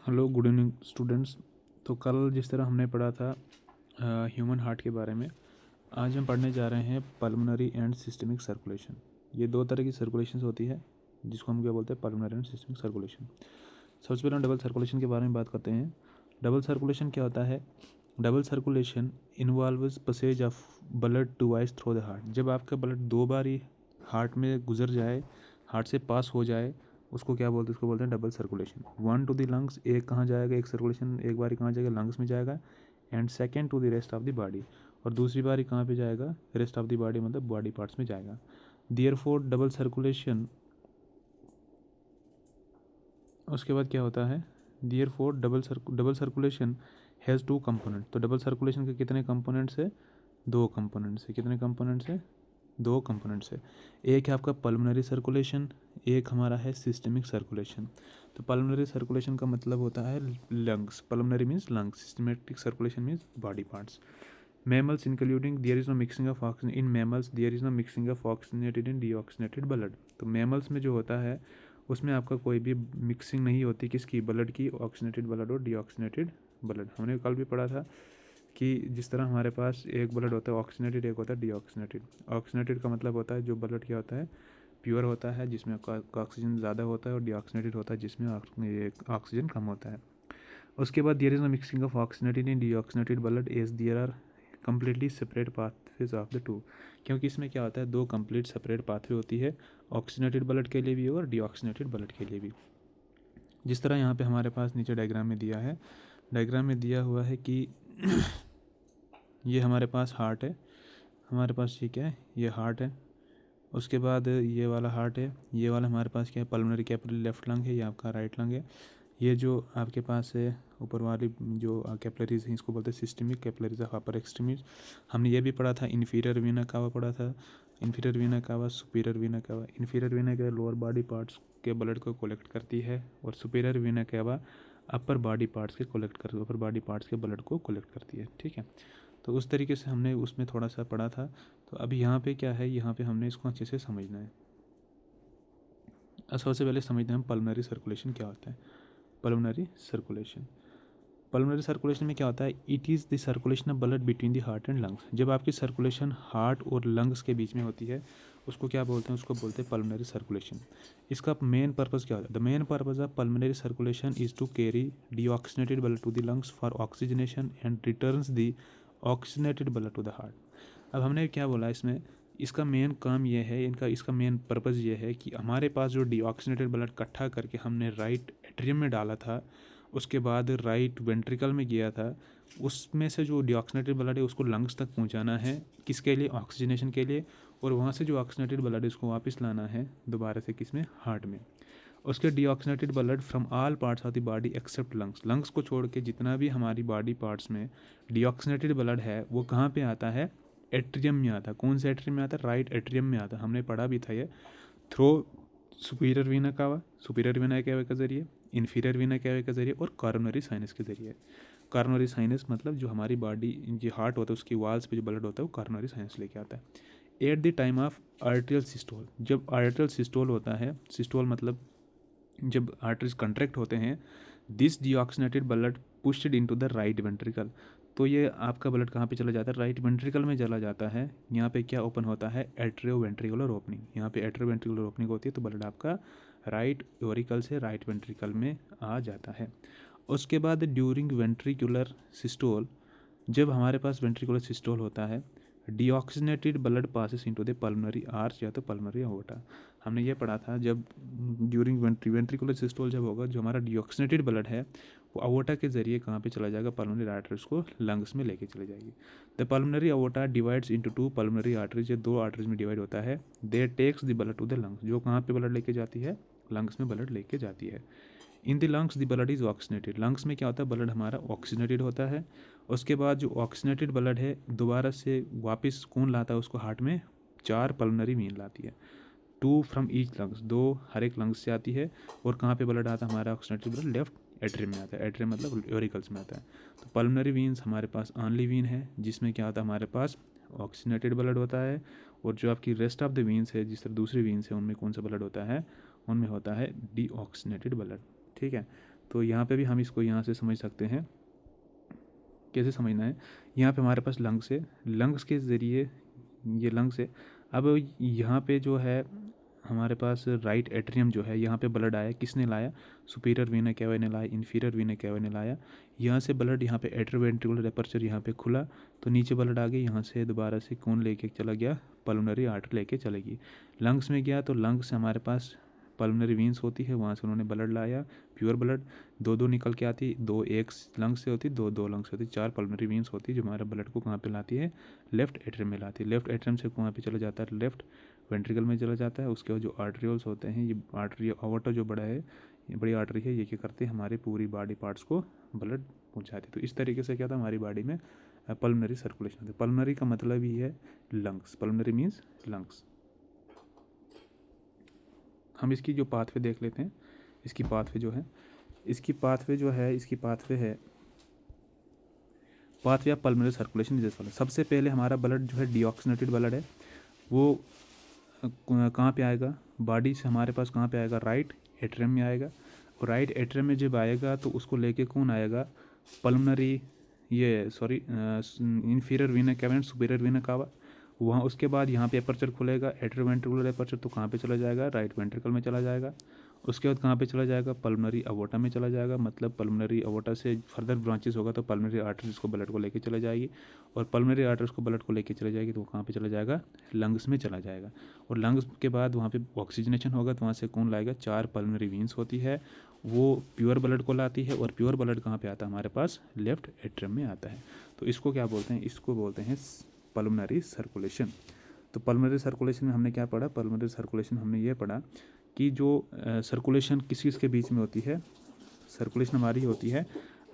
Hello, good evening students. तो कल जिस तरह हमने पढ़ा था ह्यूमन हार्ट के बारे में, आज हम पढ़ने जा रहे हैं पल्मोनरी एंड सिस्टमिक सर्कुलेशन। ये दो तरह की सर्कुलेशन होती है जिसको हम क्या बोलते हैं, पल्मोनरी एंड सिस्टमिक सर्कुलेशन। सबसे पहले हम डबल सर्कुलेशन के बारे में बात करते हैं। डबल सर्कुलेशन क्या होता है? Double circulation involves possesses of blood twice through the heart. जब आपका ब्लड दो बार ही हार्ट में गुजर जाए, हार्ट से पास हो जाए, उसको क्या बोलते हैं? उसको बोलते हैं double circulation. One two the lungs, एक कहाँ जाएगा, एक सर्कुलेशन एक बार कहाँ जाएगा, लंग्स में जाएगा। And second to the rest of the body, और दूसरी बार कहाँ पे जाएगा? रेस्ट ऑफ द बॉडी मतलब बॉडी पार्ट्स में जाएगा। देयरफॉर डबल सर्कुलेशन, उसके बाद क्या होता है? Therefore double circulation has two component. तो डबल सर्कुलेशन के कितने कंपोनेंट्स है? दो कंपोनेंट्स है। कितने कंपोनेंट्स है? दो कंपोनेंट्स है। एक है आपका पल्मोनरी सर्कुलेशन, एक हमारा है सिस्टमिक सर्कुलेशन। तो पल्मोनरी सर्कुलेशन का मतलब होता है lungs. Pulmonary means lungs, systematic circulation means body parts. Mammals including there is no mixing of oxygen in mammals, there is no mixing of oxygenated in deoxygenated blood. तो mammals में जो होता है उसमें आपका कोई भी मिक्सिंग नहीं होती, किसकी? ब्लड की, ऑक्सीजनेटेड ब्लड और डीऑक्सीजनेटेड ब्लड। हमने कल भी पढ़ा था कि जिस तरह हमारे पास एक ब्लड होता है ऑक्सीजनेटेड, एक होता है डीऑक्सीजनेटेड। ऑक्सीजनेटेड का मतलब होता है जो ब्लड क्या होता है, प्योर होता है, जिसमें ऑक्सीजन ज़्यादा होता है, और डीऑक्सीजनेटेड होता है जिसमें ऑक्सीजन कम होता है। उसके बाद there is no mixing of oxygenated in deoxygenated blood as there are completely separate pathways of the two. क्योंकि इसमें क्या होता है, दो कंप्लीट सेपरेट पाथवे होती है, ऑक्सीजनेटेड ब्लड के लिए भी और डीऑक्सीजनेटेड ब्लड के लिए भी। जिस तरह यहाँ पे हमारे पास नीचे डायग्राम में दिया है, डायग्राम में दिया हुआ है कि ये हमारे पास हार्ट है, हमारे पास ये क्या है, ये हार्ट है। उसके बाद ये वाला हार्ट है, ये वाला हमारे पास क्या है, पल्मोनरी कैपिलरी लेफ्ट लंग है, ये आपका राइट लंग है। ये जो आपके पास है ऊपर वाली जो कैपिलरीज हैं, इसको बोलते हैं systemic capillaries of upper extremities. हमने ये भी पढ़ा था, इन्फीरियर वीना कावा पढ़ा था, इन्फीरियर वीना कावा, सुपीरियर वीना कावा। इन्फीरियर वीना कावा लोअर बॉडी पार्ट्स के ब्लड को कलेक्ट करती है, और सुपीरियर वीना कावा अपर बॉडी पार्ट्स के अपर बॉडी पार्ट्स के ब्लड को कलेक्ट करती है। ठीक है, तो उस तरीके से हमने उसमें थोड़ा सा पढ़ा था। तो अभी यहाँ पे क्या है, यहाँ पे हमने इसको अच्छे से समझना है। सबसे पहले समझना है पल्मोनरी सर्कुलेशन क्या होता है। पल्मोनरी सर्कुलेशन, पल्मोनरी सर्कुलेशन में क्या होता है? It is the circulation of blood between the heart and lungs. जब आपकी सर्कुलेशन हार्ट और लंग्स के बीच में होती है उसको क्या बोलते हैं? उसको बोलते हैं पल्मोनरी सर्कुलेशन। इसका मेन पर्पज़ क्या होता है? The main purpose of pulmonary circulation is to carry deoxygenated blood to the lungs for oxygenation and returns the oxygenated blood to the heart. अब हमने क्या बोला इसमें, इसका मेन काम ये है, इसका मेन पर्पज़ ये है कि हमारे पास जो डीऑक्सीजनेटेड ब्लड इकट्ठा करके हमने राइट एट्रियम में डाला था, उसके बाद राइट वेंट्रिकल में गया था, उसमें से जो डीऑक्सीजनेटेड ब्लड है उसको लंग्स तक पहुंचाना है, किसके लिए? ऑक्सीजनेशन के लिए। और वहाँ से जो ऑक्सीजनेटेड ब्लड है उसको वापस लाना है दोबारा से किसमें? हार्ट में। उसके deoxygenated blood from all parts of the body except lungs. Lungs को छोड़ के जितना भी हमारी बॉडी पार्ट्स में डीऑक्सीजनेटेड ब्लड है वो कहाँ पे आता है? एट्रियम में आता है। कौन से एट्रियम में आता है? राइट एट्रियम में आता है। हमने पढ़ा भी था ये। थ्रो सुपीरियर वीना कावा, सुपीरियर वीना कावा के जरिए, इन्फीरियर वीना कावा के जरिए, और कॉरोनरी साइनस के जरिए। कॉरोनरी साइनस मतलब जो हमारी बॉडी, जो हार्ट होता है उसकी वॉल्स पे जो ब्लड होता है वो कॉरोनरी साइनस लेके आता है। At the time of arterial systole, जब आर्टेरियल सिस्टोल होता है, सिस्टोल मतलब जब आर्टरीज कंट्रैक्ट होते हैं, this deoxygenated blood pushed into the right ventricle. तो ये आपका ब्लड कहाँ पे चला जाता है? राइट वेंट्रिकल में चला जाता है। यहाँ पे क्या ओपन होता है? Atrio ventricular opening. यहाँ पे एट्रियो वेंट्रिकुलर ओपनिंग होती है, तो ब्लड आपका राइट ओरिकल से राइट वेंट्रिकल में आ जाता है। उसके बाद ड्यूरिंग वेंट्रिकुलर सिस्टोल, जब हमारे पास वेंट्रिकुलर सिस्टोल होता है, deoxygenated blood passes into the pulmonary arch या तो पल्मोनरी अओर्टा। हमने ये पढ़ा था, जब ड्यूरिंग वेंट्रिकुलर सिस्टोल जब होगा, जो हमारा डीऑक्सीजनेटेड ब्लड है वो अओर्टा के जरिए कहाँ पे चला जाएगा? पल्मोनरी आर्टरीज को लंग्स में लेके चली जाएगी। The pulmonary aorta divides into two pulmonary arteries, ये दो आर्टरीज में डिवाइड होता है। They take the blood to the lungs, जो कहाँ पे ब्लड लेके जाती है? लंग्स में ब्लड लेके जाती है। In the lungs the blood is oxygenated, lungs में क्या होता है? ब्लड हमारा ऑक्सीजनेटेड होता है। उसके बाद जो ऑक्सीजनेटेड ब्लड है दोबारा से वापस कौन लाता है उसको? हार्ट में 4 पल्मोनरी वेन लाती है, 2 फ्रॉम ईच लंग्स, 2 हर एक लंग्स से आती है। और कहाँ पे ब्लड आता है हमारा? ऑक्सीजनेटेड ब्लड लेफ्ट एट्रियम में आता है। एट्रियम मतलब यूरिकल्स में आता है। तो पल्मोनरी वीन्स हमारे पास ओनली वीन है जिसमें क्या आता है? हमारे पास ऑक्सीजनेटेड ब्लड होता है। और जो आपकी रेस्ट ऑफ द वीन्स है, जिस तरह दूसरी वीन्स है, उनमें कौन सा ब्लड होता है? उनमें होता है डीऑक्सीजनेटेड ब्लड। ठीक है, तो यहाँ पे भी हम इसको यहाँ से समझ सकते हैं। कैसे समझना है, यहाँ पे हमारे पास लंग्स है, लंग्स के ज़रिए ये लंग्स है। अब यहाँ पे जो है हमारे पास राइट एट्रियम जो है, यहाँ पे ब्लड आया, किसने लाया, सुपीरियर वीना कैवा ने लाया, इन्फीरियर वीना कैवा ने लाया। यहाँ से ब्लड यहाँ पे एट्रोवेंट्रिकुलर एपर्चर यहाँ पे खुला, तो नीचे ब्लड आ गई, यहाँ से दोबारा से कौन लेके चला गया, पल्मोनरी आर्टरी लेके चलेगी। लंग्स में गया तो लंग्स से हमारे पास पल्मोनरी वीन्स होती है, वहाँ से उन्होंने ब्लड लाया, प्योर ब्लड, दो निकल के आती, दो एक लंग्स से होती, दो लंग्स से होती, 4 पल्मोनरी वीन्स होती है जो हमारे ब्लड को कहाँ पे लाती है, लेफ्ट एट्रियम में लाती है। लेफ्ट एट्रियम से कहाँ पे चला जाता है, लेफ्ट वेंट्रिकल में चला जाता है। उसके बाद जो आर्टरियोल्स होते हैं, ये आर्टरी अवॉर्टा जो बड़ा है, ये बड़ी आर्टरी है, ये क्या करते हैं, हमारे पूरी बॉडी पार्ट्स को ब्लड पहुँचाती है। तो इस तरीके से क्या था, हमारी बॉडी में पल्मोनरी सर्कुलेशन होती है। पल्मोनरी का मतलब ही है लंग्स, पल्मोनरी मीन्स लंग्स। हम इसकी जो पाथवे देख लेते हैं, इसकी पाथवे जो है, इसकी पाथवे है पाथवे ऑफ पल्मोनरी सर्कुलेशन जैसे वाला। सबसे पहले हमारा ब्लड जो है डीऑक्सीनेटेड ब्लड है, वो कहाँ पे आएगा, बॉडी से हमारे पास कहाँ पे आएगा, राइट एट्रियम में आएगा। और राइट एट्रियम में जब आएगा तो उसको लेके कौन आएगा, pulmonary inferior Veena cava and superior Veena कावा। वहाँ उसके बाद यहाँ पे एपर्चर खुलेगा, एट्रोवेंट्रिकुलर एपर्चर, तो कहाँ पे चला जाएगा, राइट वेंट्रिकल में चला जाएगा। उसके बाद कहाँ पे चला जाएगा, पल्मोनरी अवोटा में चला जाएगा। मतलब पल्मोनरी अवोटा से फर्दर ब्रांचेस होगा तो पल्मोनरी आर्टरीज को ब्लड को लेके चला जाएगी, और पल्मोनरी आर्टरीज को ब्लड को लेके चले जाएगी तो कहाँ पे चला जाएगा, लंग्स में चला जाएगा। और लंग्स के बाद वहाँ पे ऑक्सीजनेशन होगा तो वहाँ से कौन लाएगा, 4 पल्मोनरी वीन्स होती है, वो प्योर ब्लड को लाती है। और प्योर ब्लड कहाँ पे आता है, हमारे पास लेफ्ट एट्रियम में आता है। तो इसको क्या बोलते हैं, इसको बोलते हैं पल्मोनरी सर्कुलेशन। तो पल्मोनरी सर्कुलेशन में हमने क्या पढ़ा, पल्मोनरी सर्कुलेशन हमने ये पढ़ा कि जो सर्कुलेशन किस के बीच में होती है, सर्कुलेशन हमारी होती है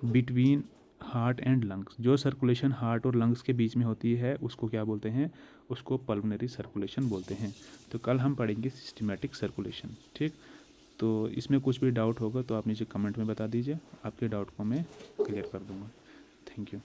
बिटवीन हार्ट एंड लंग्स। जो सर्कुलेशन हार्ट और लंग्स के बीच में होती है उसको क्या बोलते हैं, उसको पल्मोनरी सर्कुलेशन बोलते हैं। तो कल हम पढ़ेंगे सिस्टमेटिक सर्कुलेशन, ठीक। तो इसमें कुछ भी डाउट होगा तो आप नीचे कमेंट में बता दीजिए, आपके डाउट को मैं क्लियर कर दूँगा। Thank you.